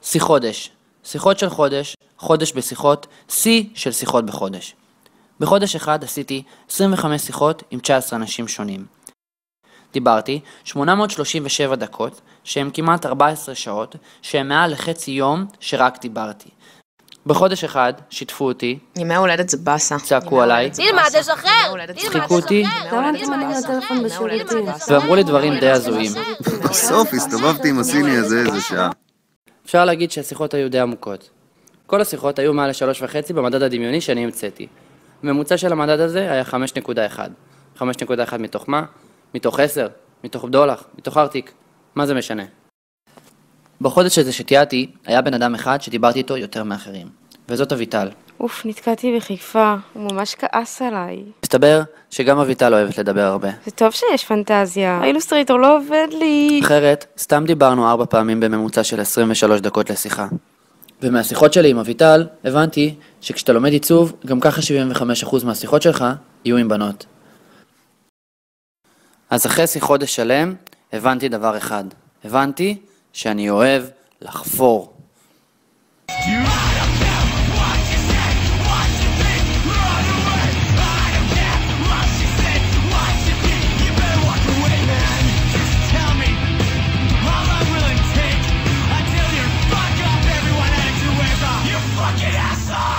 שיחודש. שיחות של חודש, חודש בשיחות, שיא של שיחות בחודש. בחודש אחד עשיתי 25 שיחות עם 19 אנשים שונים. דיברתי 837 דקות, שהם כמעט 14 שעות, שהם מעל לחצי יום שרק דיברתי. בחודש אחד שיתפו אותי, ימי הולדת זה בסה. צעקו עליי, תלמד לשחרר! צחיקו אותי, למה אתם מנעים לטלפון בשירותים? ואמרו לי דברים די הזויים. בסוף הסתובבתי עם הסיני הזה איזה שעה. אפשר להגיד שהשיחות היו די עמוקות. כל השיחות היו מעל 3.5 במדד הדמיוני שאני המצאתי. הממוצע של המדד הזה היה 5.1. 5.1 מתוך מה? מתוך 10, מתוך בדולח, מתוך ארטיק. מה זה משנה? בחודש הזה שתיארתי, היה בן אדם אחד שדיברתי איתו יותר מאחרים. וזאת אביטל. אוף, נתקעתי בחיפה, הוא ממש כעס עליי. מסתבר שגם אביטל אוהבת לדבר הרבה. זה טוב שיש פנטזיה, האילוסטרייטור לא עובד לי. אחרת, סתם דיברנו 4 פעמים בממוצע של 23 דקות לשיחה. ומהשיחות שלי עם אביטל, הבנתי שכשאתה לומד עיצוב, גם ככה 75% מהשיחות שלך יהיו עם בנות. אז אחרי חודש שלם, הבנתי דבר אחד. הבנתי שאני אוהב לחפור.